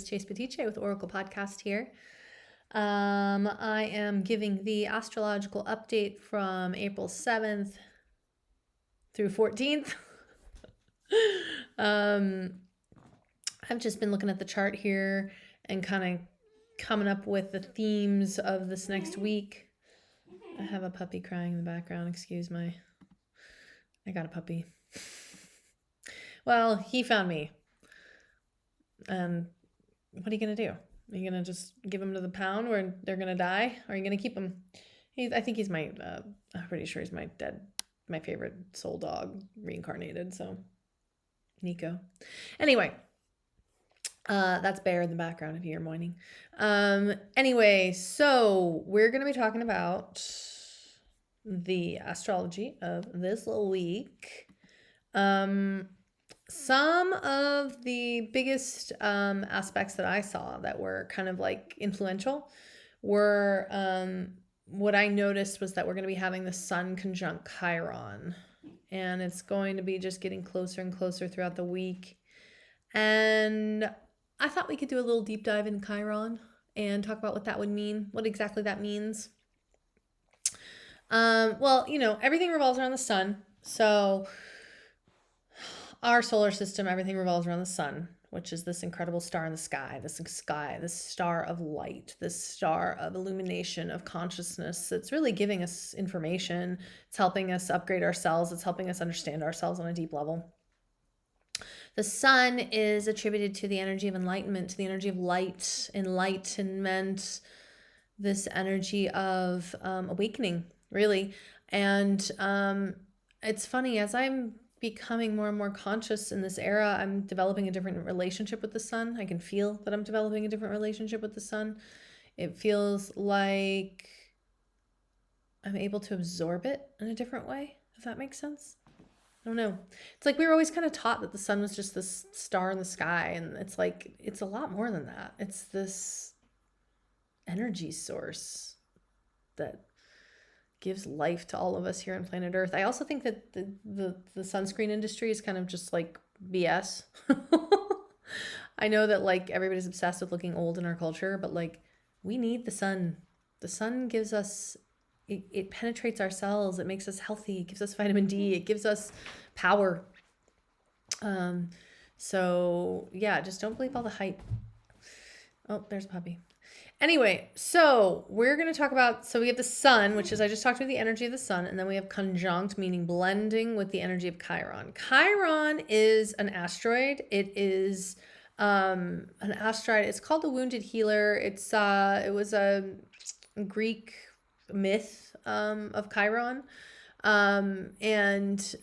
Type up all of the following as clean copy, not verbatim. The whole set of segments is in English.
Chase Petiche with Oracle Podcast here. I am giving the astrological update from April 7th through 14th. I've just been looking at the chart here and kind of coming up with the themes of this next week. I have a puppy crying in the background. I got a puppy. Well, he found me. And what are you going to do? Are you going to just give him to the pound where they're going to die? Or are you going to keep him? I think he's I'm pretty sure he's my favorite soul dog reincarnated. So, Nico. Anyway, that's Bear in the background if you hear whining. Anyway, so we're going to be talking about the astrology of this week. Some of the biggest aspects that I saw that were kind of like influential were what I noticed was that we're going to be having the Sun conjunct Chiron, and it's going to be just getting closer and closer throughout the week. And I thought we could do a little deep dive in Chiron and talk about what that would mean, what exactly that means. Well, everything revolves around the sun. So our solar system, everything revolves around the sun, which is this incredible star in the sky, this star of light, this star of illumination, of consciousness. It's really giving us information. It's helping us upgrade ourselves. It's helping us understand ourselves on a deep level. The sun is attributed to the energy of enlightenment, to the energy of light, enlightenment, this energy of awakening, really. And it's funny, as I'm becoming more and more conscious in this era, I'm developing a different relationship with the sun. I can feel that I'm developing a different relationship with the sun. It feels like I'm able to absorb it in a different way, if that makes sense. I don't know. It's like we were always kind of taught that the sun was just this star in the sky, and it's like it's a lot more than that. It's this energy source that gives life to all of us here on planet Earth. I also think that the sunscreen industry is kind of just like BS. I know that like everybody's obsessed with looking old in our culture, but like we need the sun. The sun gives us, it penetrates our cells. It makes us healthy. It gives us vitamin D. It gives us power. So yeah, just don't believe all the hype. Oh, there's a puppy. Anyway, so we're going to talk about, so we have the sun, which is, I just talked about the energy of the sun, and then we have conjunct, meaning blending with the energy of Chiron. Chiron is an asteroid. It is an asteroid. It's called the Wounded Healer. It was a Greek myth of Chiron. It's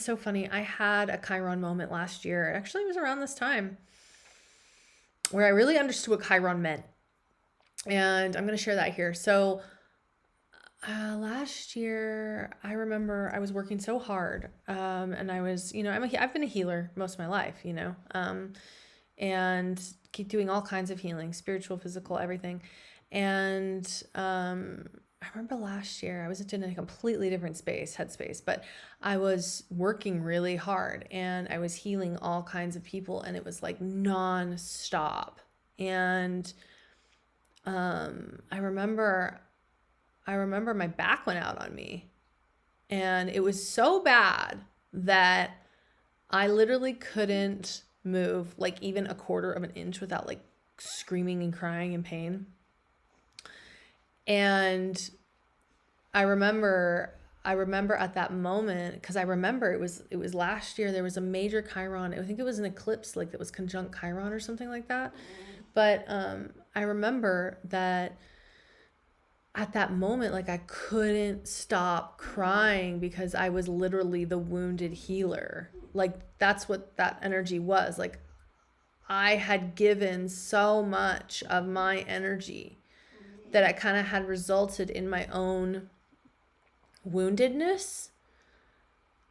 so funny. I had a Chiron moment last year. Actually, it was around this time where I really understood what Chiron meant. And I'm going to share that here. So last year, I remember I was working so hard. And I was, I've been a healer most of my life, and keep doing all kinds of healing, spiritual, physical, everything. And I remember last year I was in a completely different headspace, but I was working really hard and I was healing all kinds of people, and it was like non-stop. And I remember my back went out on me, and it was so bad that I literally couldn't move like even a quarter of an inch without like screaming and crying in pain. And I remember at that moment, because I remember it was last year, there was a major Chiron. I think it was an eclipse like that was conjunct Chiron or something like that. But I remember that at that moment, like I couldn't stop crying because I was literally the wounded healer. Like that's what that energy was. Like I had given so much of my energy that I kind of had resulted in my own woundedness.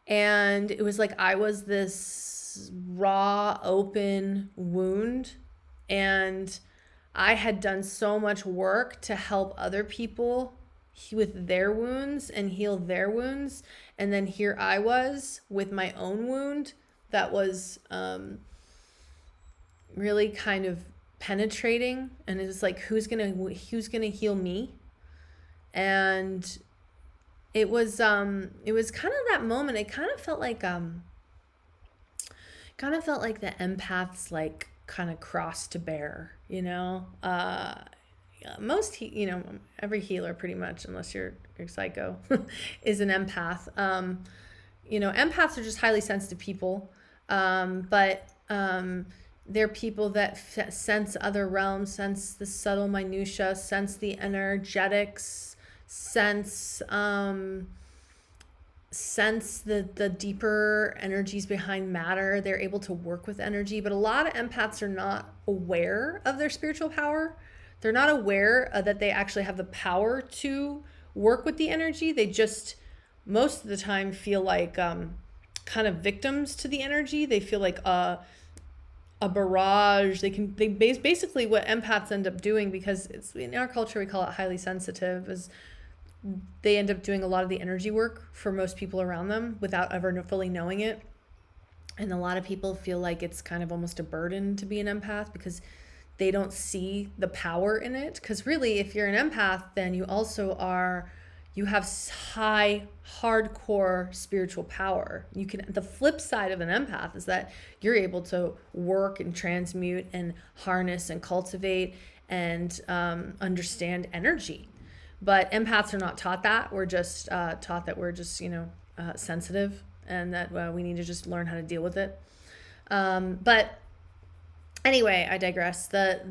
And it was like I was this raw, open wound, and I had done so much work to help other people with their wounds and heal their wounds. And then here I was with my own wound that was really kind of penetrating, and it was like, who's gonna heal me? And it was kind of that moment. It kind of felt like the empaths like kind of crossed to bear, every healer pretty much, unless you're psycho, is an empath. Empaths are just highly sensitive people, but they're people that sense other realms, sense the subtle minutia, sense the energetics, sense the deeper energies behind matter. They're able to work with energy, but a lot of empaths are not aware of their spiritual power. They're not aware that they actually have the power to work with the energy. They just, most of the time, feel like kind of victims to the energy. They feel like a barrage. Basically what empaths end up doing, because it's in our culture we call it highly sensitive, is they end up doing a lot of the energy work for most people around them without ever fully knowing it. And a lot of people feel like it's kind of almost a burden to be an empath because they don't see the power in it. Because really, if you're an empath, then you also you have high, hardcore spiritual power. The flip side of an empath is that you're able to work and transmute and harness and cultivate and understand energy. But empaths are not taught that. We're just taught that we're just, sensitive, and that we need to just learn how to deal with it. But anyway, I digress. So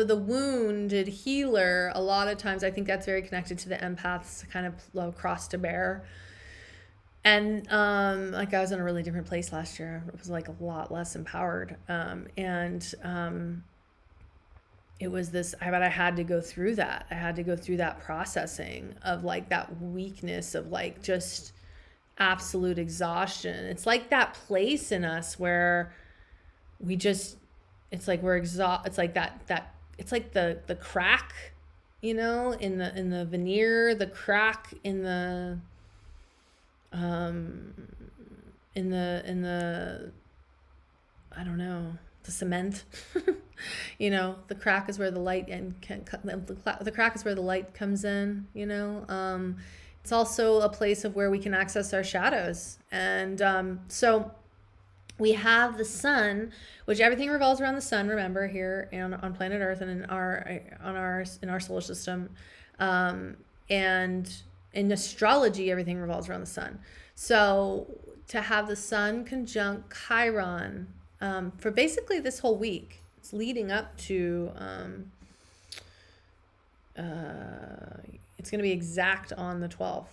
the wounded healer, a lot of times I think that's very connected to the empaths kind of cross to bear. And I was in a really different place last year. It was like a lot less empowered. It was this, but I had to go through that. I had to go through that processing of like that weakness of like just absolute exhaustion. It's like that place in us where we just, it's like we're exhausted. It's like that it's like the crack, in the veneer, the crack in the I don't know, the cement. The crack is where the light the crack is where the light comes in. It's also a place of where we can access our shadows, and so we have the sun, which everything revolves around the sun. Remember, here on planet Earth and in our solar system, and in astrology, everything revolves around the sun. So to have the sun conjunct Chiron for basically this whole week. It's leading up to, it's going to be exact on the 12th.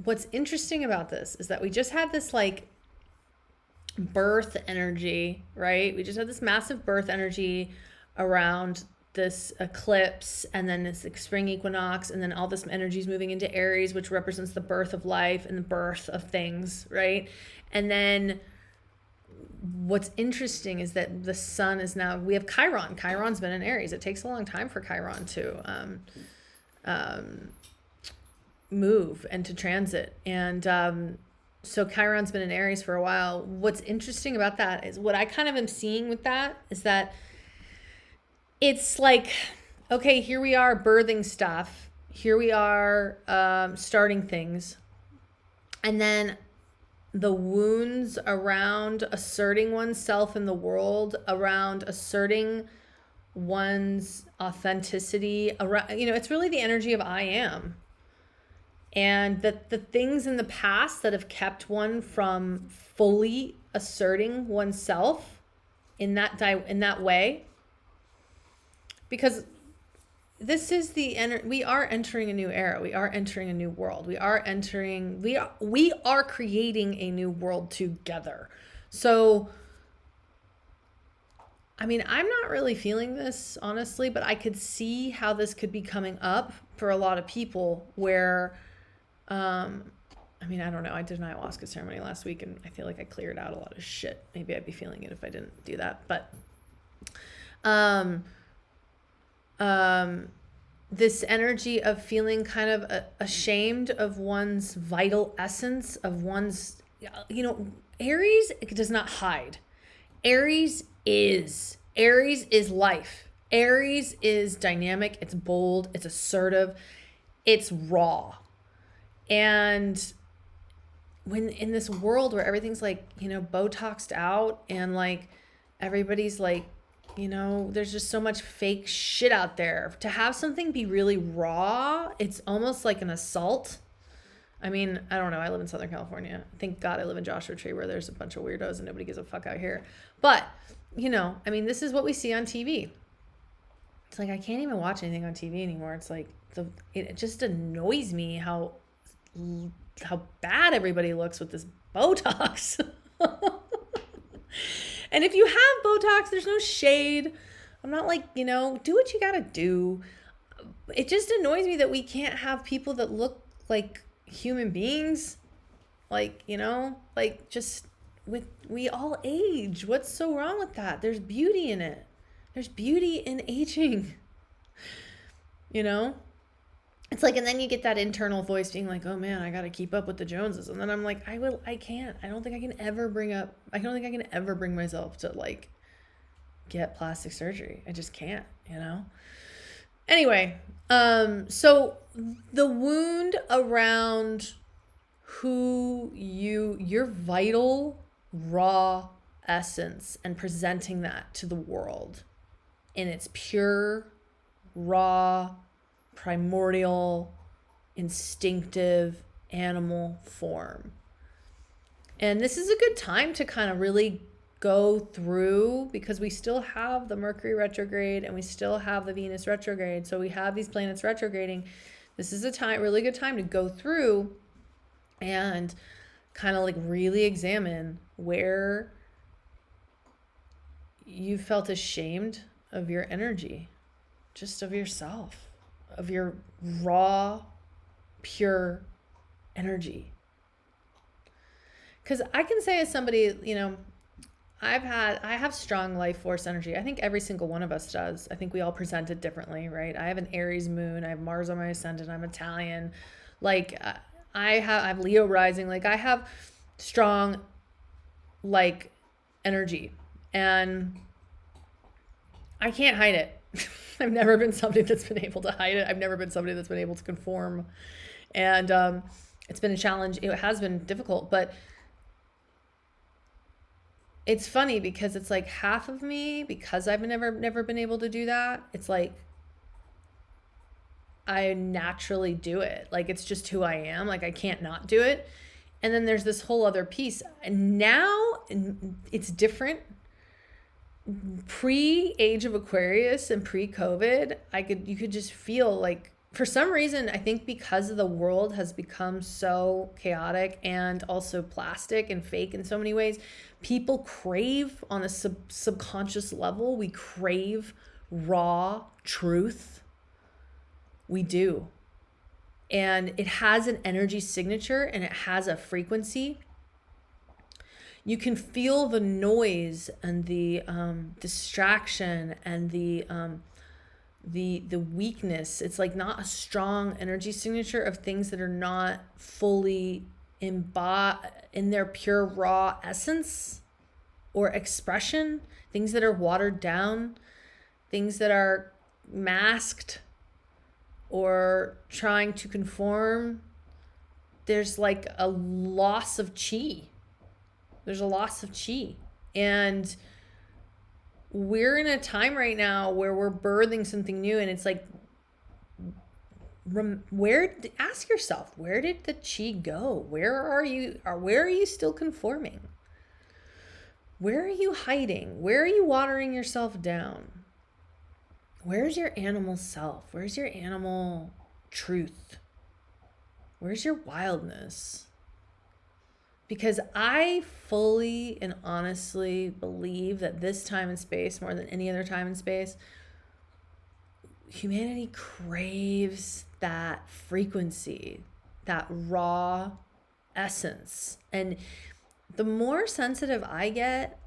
What's interesting about this is that we just had this like birth energy, right? We just had this massive birth energy around this eclipse, and then this spring equinox, and then all this energy is moving into Aries, which represents the birth of life and the birth of things, right? And then what's interesting is that the sun is now, we have Chiron. Chiron's been in Aries. It takes a long time for Chiron to move and to transit. And so Chiron's been in Aries for a while. What's interesting about that is what I kind of am seeing with that is that it's like, okay, here we are birthing stuff. Here we are starting things. And then the wounds around asserting oneself in the world, around asserting one's authenticity, around, it's really the energy of I am. And that the things in the past that have kept one from fully asserting oneself in that way, because this is we are entering a new era. We are entering a new world. We are creating a new world together. So, I mean, I'm not really feeling this, honestly, but I could see how this could be coming up for a lot of people where, I don't know. I did an ayahuasca ceremony last week, and I feel like I cleared out a lot of shit. Maybe I'd be feeling it if I didn't do that. But, this energy of feeling kind of ashamed of one's vital essence, of one's you know, Aries does not hide. Aries is life. Aries is dynamic, it's bold, it's assertive, it's raw. And when in this world where everything's like, you know, Botoxed out and like everybody's like, you know, there's just so much fake shit out there. To have something be really raw, it's almost like an assault. I mean, I don't know. I live in Southern California. Thank God I live in Joshua Tree where there's a bunch of weirdos and nobody gives a fuck out here. But, you know, I mean, this is what we see on TV. It's like I can't even watch anything on TV anymore. It's like it just annoys me how bad everybody looks with this Botox. And if you have Botox, there's no shade. I'm not like, you know, do what you gotta do. It just annoys me that we can't have people that look like human beings. Like, you know, like just we all age. What's so wrong with that? There's beauty in it. There's beauty in aging. You know? It's like, and then you get that internal voice being like, oh man, I got to keep up with the Joneses. And then I'm like, I can't. I don't think I can ever bring myself to like get plastic surgery. I just can't, you know? Anyway, so the wound around your vital, raw essence and presenting that to the world in its pure, raw, primordial, instinctive animal form. And this is a good time to kind of really go through, because we still have the Mercury retrograde and we still have the Venus retrograde. So we have these planets retrograding. This is a really good time to go through and kind of like really examine where you felt ashamed of your energy, just of yourself, of your raw, pure energy. Because I can say as somebody, you know, I have strong life force energy. I think every single one of us does. I think we all present it differently, right? I have an Aries moon. I have Mars on my ascendant. I'm Italian. Like I have Leo rising. Like I have strong, like, energy, and I can't hide it. I've never been somebody that's been able to hide it. I've never been somebody that's been able to conform. And it's been a challenge. It has been difficult, but it's funny because it's like half of me, because I've never been able to do that, it's like I naturally do it. Like it's just who I am. Like I can't not do it. And then there's this whole other piece. And now it's different. Pre-age of Aquarius and pre-COVID, you could just feel like, for some reason, I think because the world has become so chaotic and also plastic and fake in so many ways, people crave on a subconscious level. We crave raw truth. We do. And it has an energy signature and it has a frequency. You can feel the noise and the distraction and the weakness. It's like not a strong energy signature of things that are not fully in their pure raw essence or expression, things that are watered down, things that are masked or trying to conform. There's like a loss of chi. There's a loss of chi. And we're in a time right now where we're birthing something new, and it's like, ask yourself, where did the chi go? Where are you still conforming? Where are you hiding? Where are you watering yourself down? Where's your animal self? Where's your animal truth? Where's your wildness? Because I fully and honestly believe that this time and space, more than any other time and space, humanity craves that frequency, that raw essence. And the more sensitive I get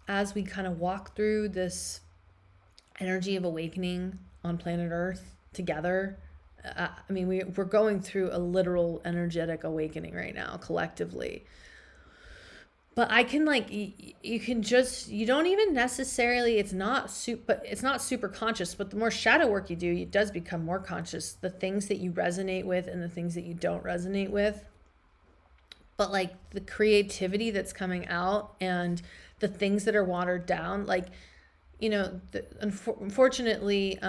as we kind of walk through this energy of awakening on planet Earth together, I mean, we're going through a literal energetic awakening right now, collectively. but I can like you can just you don't even necessarily but it's not super conscious, but the more shadow work you do, it does become more conscious, the things that you resonate with and the things that you don't resonate with. But like the creativity that's coming out and the things that are watered down, like, unfortunately,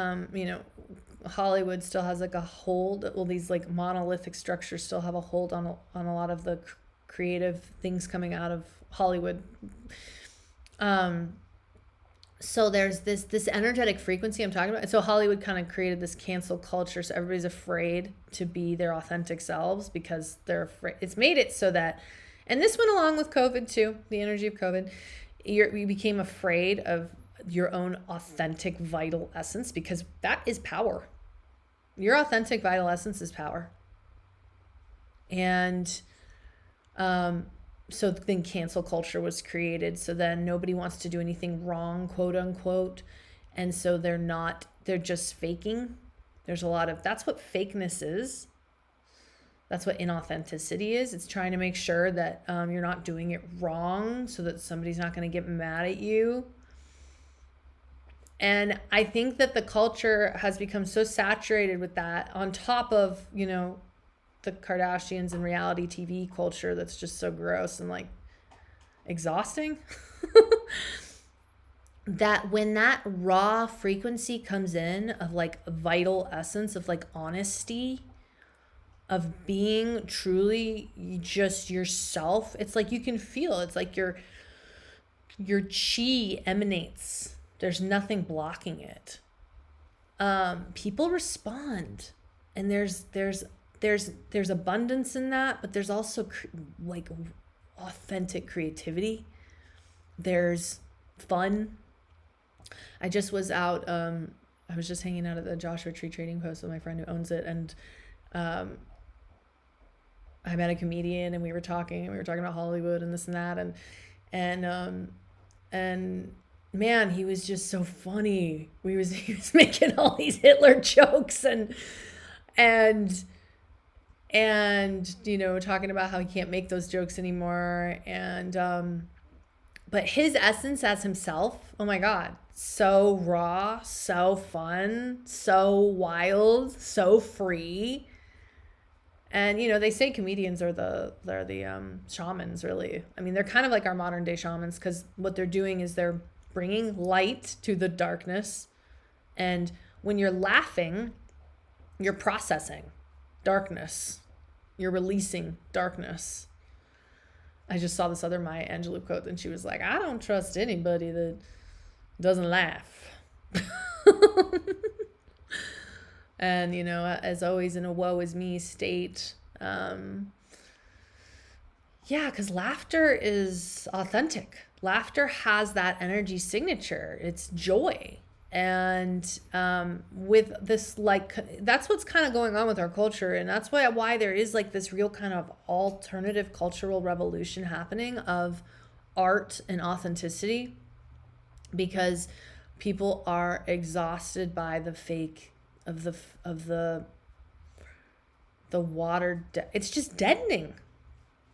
Hollywood still has like a hold. Well, these like monolithic structures still have a hold on a lot of the creative things coming out of Hollywood. So there's this energetic frequency I'm talking about. And so Hollywood kind of created this cancel culture. So everybody's afraid to be their authentic selves because they're afraid. It's made it so that, and this went along with COVID too, the energy of COVID. You became afraid of your own authentic vital essence because that is power. Your authentic vital essence is power. And so then cancel culture was created. So then nobody wants to do anything wrong, quote unquote. And so they're just faking. There's a lot of, that's what fakeness is. That's what inauthenticity is. It's trying to make sure that you're not doing it wrong so that somebody's not going to get mad at you. And I think that the culture has become so saturated with that, on top of, the Kardashians and reality TV culture that's just so gross and like exhausting, that when that raw frequency comes in of like vital essence, of like honesty, of being truly just yourself, it's like you can feel, it's like your chi emanates. There's nothing blocking it. People respond, and there's abundance in that, but there's also like authentic creativity. There's fun. I just was out. I was just hanging out at the Joshua Tree Trading Post with my friend who owns it, and I met a comedian, and we were talking about Hollywood and this and that, and man, he was just so funny. He was making all these Hitler jokes and talking about how he can't make those jokes anymore. And but his essence as himself, oh my God, so raw, so fun, so wild, so free. And they say comedians are the shamans, really. I mean, they're kind of like our modern day shamans, because what they're doing is they're bringing light to the darkness. And when you're laughing, you're processing darkness. You're releasing darkness. I just saw this other Maya Angelou quote, and she was like, I don't trust anybody that doesn't laugh. And, as always, in a woe is me state. Because laughter is authentic. Laughter has that energy signature. It's joy. And with this, like, that's what's kind of going on with our culture. And that's why there is like this real kind of alternative cultural revolution happening of art and authenticity, because people are exhausted by the fake of the watered it's just deadening,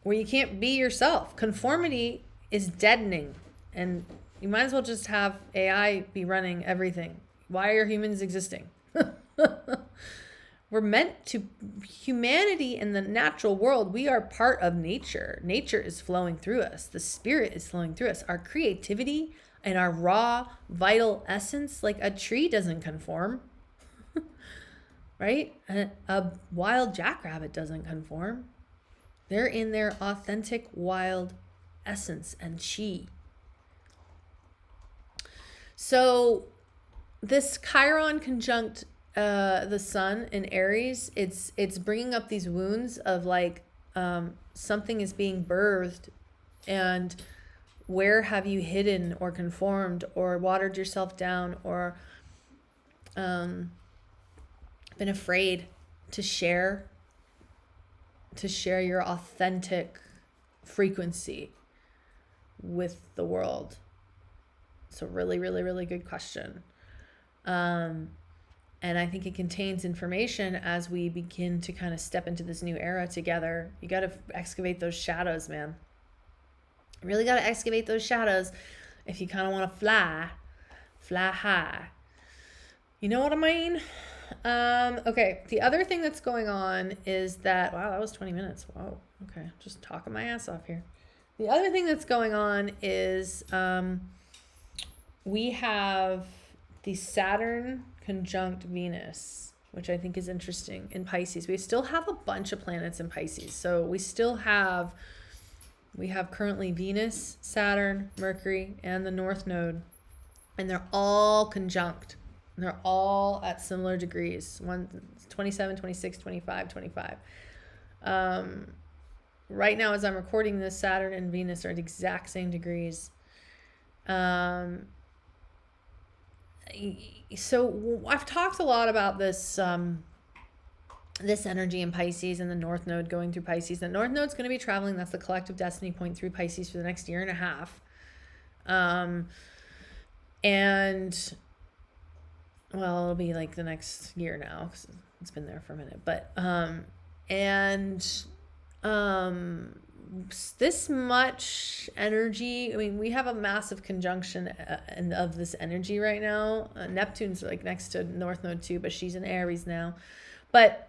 where you can't be yourself. Conformity is deadening, and you might as well just have AI be running everything. Why are humans existing? We're meant to, humanity in the natural world, we are part of nature. Nature is flowing through us. The spirit is flowing through us. Our creativity and our raw, vital essence, like a tree doesn't conform, right? A wild jackrabbit doesn't conform. They're in their authentic, wild essence and chi. So this Chiron conjunct the sun in Aries, it's bringing up these wounds of like something is being birthed, and where have you hidden or conformed or watered yourself down or been afraid to share your authentic frequency with the world? It's a really, really, really good question. And I think it contains information as we begin to kind of step into this new era together. You got to excavate those shadows, man. Really got to excavate those shadows if you kind of want to fly high. You know what I mean? Okay. The other thing that's going on is that, wow, that was 20 minutes. Whoa. Okay. Just talking my ass off here. The other thing that's going on is we have the Saturn conjunct Venus, which I think is interesting in Pisces. We still have a bunch of planets in Pisces. So we have currently Venus, Saturn, Mercury, and the North Node. And they're all conjunct. And they're all at similar degrees. 27, 26, 25, 25. Right now, as I'm recording this, Saturn and Venus are at exact same degrees. So I've talked a lot about this this energy in Pisces and the North Node going through Pisces. The North Node's going to be traveling. That's the collective destiny point through Pisces for the next year and a half. And, well, it'll be like the next year now because it's been there for a minute. But, this much energy, I mean, we have a massive conjunction of this energy right now. Neptune's like next to North Node too, but she's in Aries now. But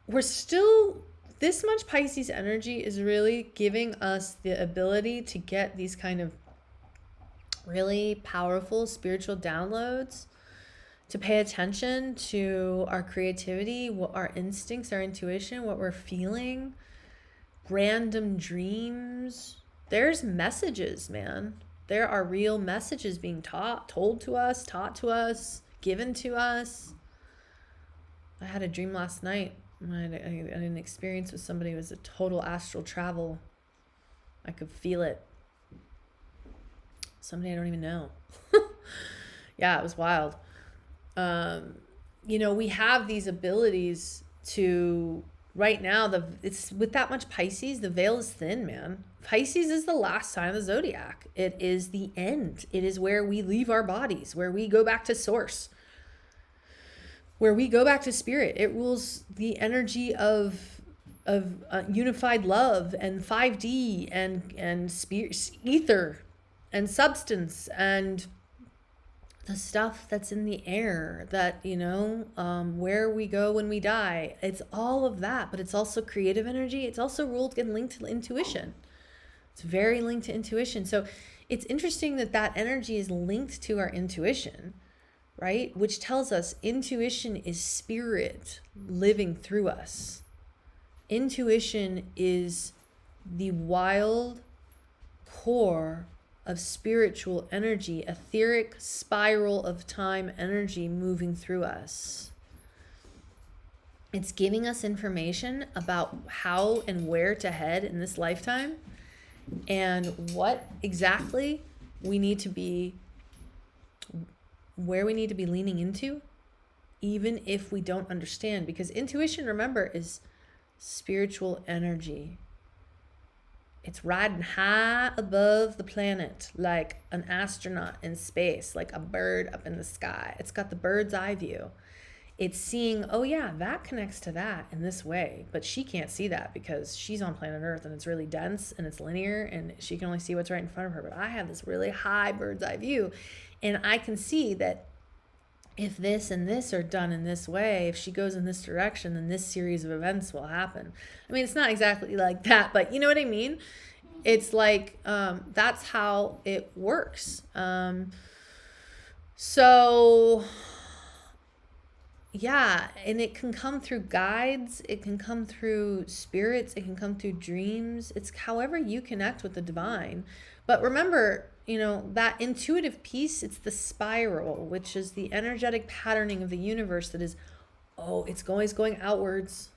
we're still, this much Pisces energy is really giving us the ability to get these kind of really powerful spiritual downloads, to pay attention to our creativity, what our instincts, our intuition, what we're feeling, random dreams. There's messages, man. There are real messages being taught to us, given to us. I had a dream last night. I had an experience with somebody who was a total astral travel. I could feel it. Somebody I don't even know. Yeah, it was wild. We have these abilities to, right now, it's with that much Pisces, the veil is thin, man. Pisces is the last sign of the zodiac. It is the end. It is where we leave our bodies, where we go back to source, where we go back to spirit. It rules the energy of unified love and 5D and spirit, ether and substance and the stuff that's in the air that, where we go when we die. It's all of that, but it's also creative energy. It's also ruled and linked to intuition. It's very linked to intuition. So it's interesting that energy is linked to our intuition, right? Which tells us intuition is spirit living through us. Intuition is the wild core of spiritual energy, etheric spiral of time energy moving through us. It's giving us information about how and where to head in this lifetime and what exactly we need to be, where we need to be leaning into, even if we don't understand. Because intuition, remember, is spiritual energy. It's riding high above the planet like an astronaut in space, like a bird up in the sky. It's got the bird's eye view. It's seeing, oh yeah, that connects to that in this way, but she can't see that because she's on planet Earth and it's really dense and it's linear and she can only see what's right in front of her. But I have this really high bird's eye view and I can see that if this and this are done in this way, if she goes in this direction, then this series of events will happen. I mean, it's not exactly like that, but you know what I mean? It's like, that's how it works. So yeah, and it can come through guides, it can come through spirits, it can come through dreams. It's however you connect with the divine. But remember, that intuitive piece, it's the spiral, which is the energetic patterning of the universe that is, it's always going outwards.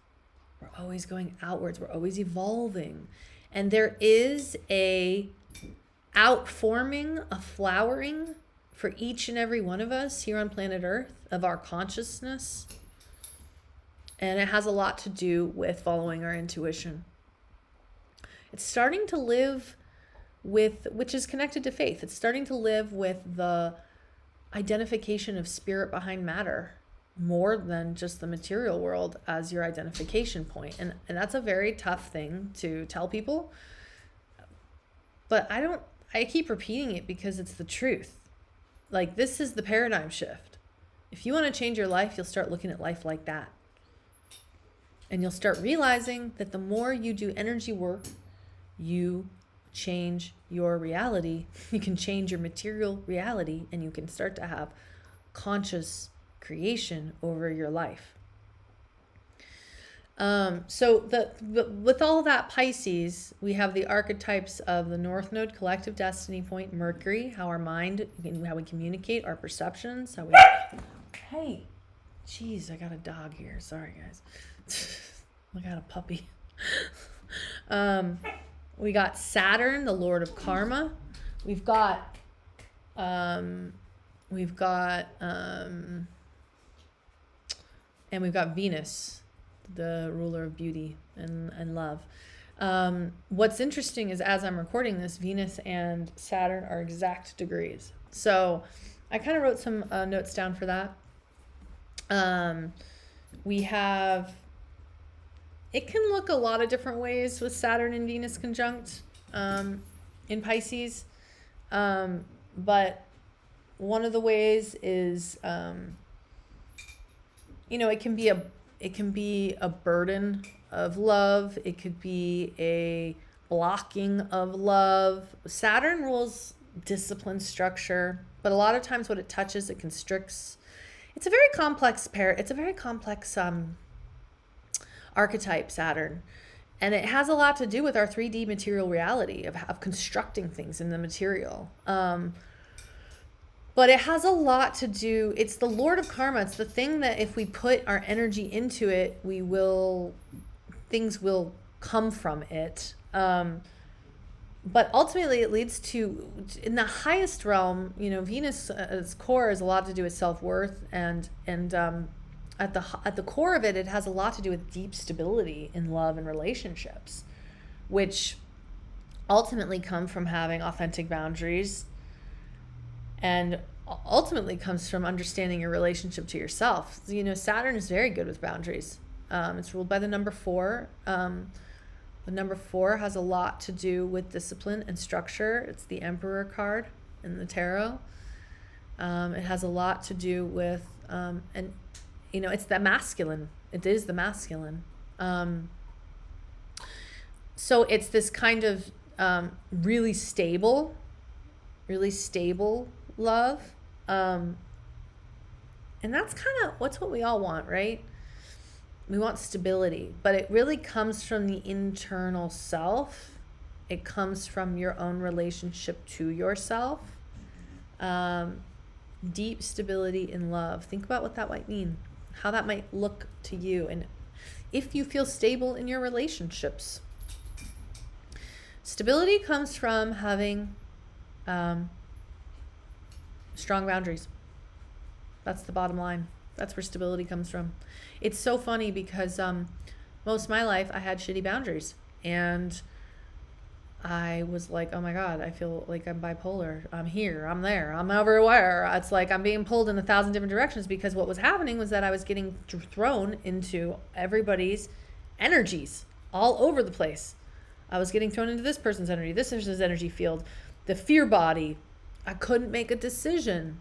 We're always going outwards. We're always evolving. And there is a outforming, a flowering for each and every one of us here on planet Earth of our consciousness. And it has a lot to do with following our intuition. It's starting to live with, which is connected to faith. It's starting to live with the identification of spirit behind matter more than just the material world as your identification point. And that's a very tough thing to tell people. But I keep repeating it because it's the truth. Like, this is the paradigm shift. If you want to change your life, you'll start looking at life like that. And you'll start realizing that the more you do energy work, you change your reality. You can change your material reality, and you can start to have conscious creation over your life. With all that Pisces, we have the archetypes of the North Node, collective destiny point, Mercury, how our mind, how we communicate, our perceptions, how we... Hey, jeez, I got a dog here. Sorry, guys. I got a puppy. We got Saturn, the Lord of Karma. We've got Venus, the ruler of beauty and love. What's interesting is, as I'm recording this, Venus and Saturn are exact degrees. So I kind of wrote some notes down for that. We have, it can look a lot of different ways with Saturn and Venus conjunct in Pisces. But one of the ways is, it can be a burden of love. It could be a blocking of love. Saturn rules discipline, structure, but a lot of times what it touches, it constricts. It's a very complex archetype, Saturn. And it has a lot to do with our 3D material reality of constructing things in the material. But it has a lot to do, it's the Lord of Karma. It's the thing that if we put our energy into it, things will come from it. But ultimately it leads to, in the highest realm, Venus at its core has a lot to do with self-worth, and at the core of it, it has a lot to do with deep stability in love and relationships, which ultimately come from having authentic boundaries, and ultimately comes from understanding your relationship to yourself. Saturn is very good with boundaries. It's ruled by the number 4. The number 4 has a lot to do with discipline and structure. It's the Emperor card in the tarot. It has a lot to do with, it's the masculine. It is the masculine. So it's this kind of really stable love. And that's what's what we all want, right? We want stability, but it really comes from the internal self. It comes from your own relationship to yourself. Deep stability in love. Think about what that might mean, how that might look to you, and if you feel stable in your relationships. Stability comes from having strong boundaries. That's the bottom line. That's where stability comes from. It's so funny because most of my life I had shitty boundaries, and I was like, oh my God, I feel like I'm bipolar. I'm here, I'm there, I'm everywhere. It's like I'm being pulled in 1,000 different directions, because what was happening was that I was getting thrown into everybody's energies all over the place. I was getting thrown into this person's energy, this person's energy field, the fear body. I couldn't make a decision.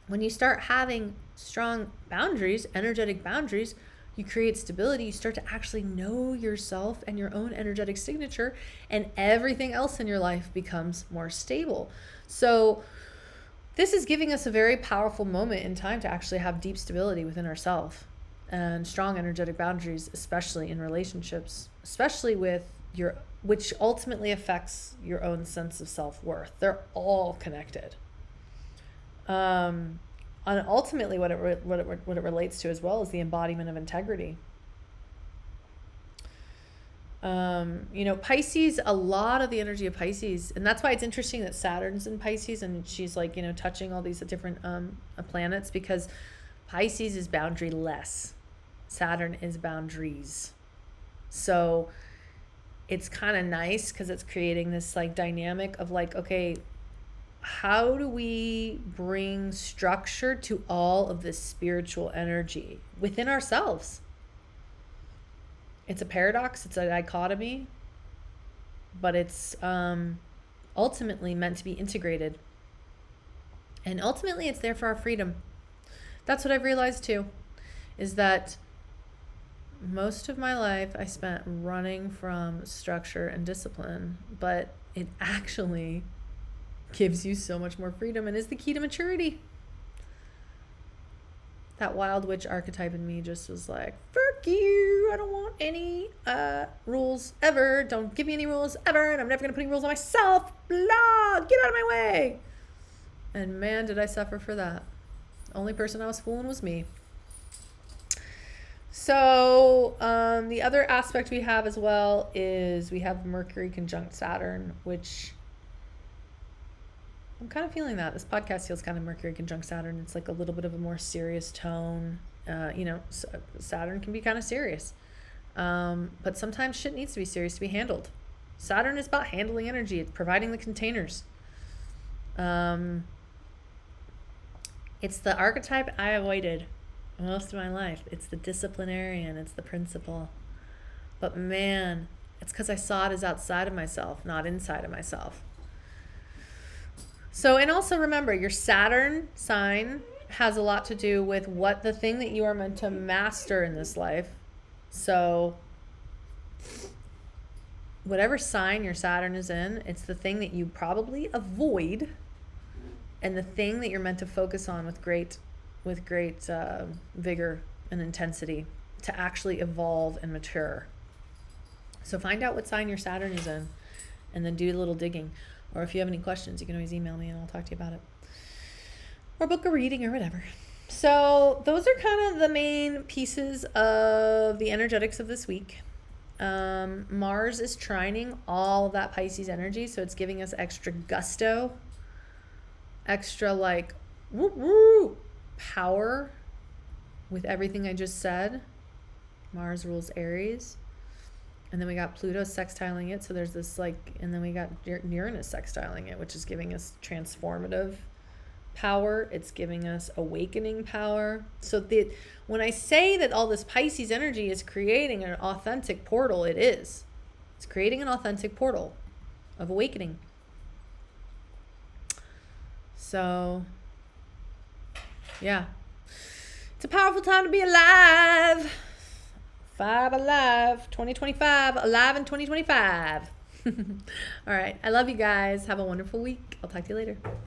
When you start having strong boundaries, energetic boundaries, you create stability. You start to actually know yourself and your own energetic signature, and everything else in your life becomes more stable. So this is giving us a very powerful moment in time to actually have deep stability within ourselves and strong energetic boundaries, especially in relationships, especially with which ultimately affects your own sense of self-worth. They're all connected. And ultimately what it relates to as well is the embodiment of integrity. Pisces, a lot of the energy of Pisces, and that's why it's interesting that Saturn's in Pisces, and she's like, touching all these different planets, because Pisces is boundaryless. Saturn is boundaries. So it's kind of nice because it's creating this like dynamic of like, okay, how do we bring structure to all of this spiritual energy within ourselves? It's a paradox, it's a dichotomy, but it's ultimately meant to be integrated. And ultimately, it's there for our freedom. That's what I've realized too, is that most of my life I spent running from structure and discipline, but it actually gives you so much more freedom and is the key to maturity. That wild witch archetype in me just was like, fuck you, I don't want any rules ever. Don't give me any rules ever, and I'm never going to put any rules on myself. Blah, get out of my way. And man, did I suffer for that. The only person I was fooling was me. So the other aspect we have as well is we have Mercury conjunct Saturn, which I'm kind of feeling that. This podcast feels kind of Mercury conjunct Saturn. It's like a little bit of a more serious tone. Saturn can be kind of serious. But sometimes shit needs to be serious to be handled. Saturn is about handling energy. It's providing the containers. It's the archetype I avoided most of my life. It's the disciplinarian. It's the principal. But man, it's because I saw it as outside of myself, not inside of myself. So, and also remember, your Saturn sign has a lot to do with what the thing that you are meant to master in this life. So, whatever sign your Saturn is in, it's the thing that you probably avoid, and the thing that you're meant to focus on with great vigor and intensity to actually evolve and mature. So find out what sign your Saturn is in, and then do a little digging. Or if you have any questions, you can always email me and I'll talk to you about it. Or book a reading or whatever. So those are kind of the main pieces of the energetics of this week. Mars is trining all of that Pisces energy, so it's giving us extra gusto, extra like woo power with everything I just said. Mars rules Aries. And then we got Pluto sextiling it. So there's this and then we got Uranus sextiling it, which is giving us transformative power. It's giving us awakening power. So when I say that all this Pisces energy is creating an authentic portal, it is. It's creating an authentic portal of awakening. So, yeah. It's a powerful time to be alive. 5 alive, 2025, alive in 2025. All right. I love you guys. Have a wonderful week. I'll talk to you later.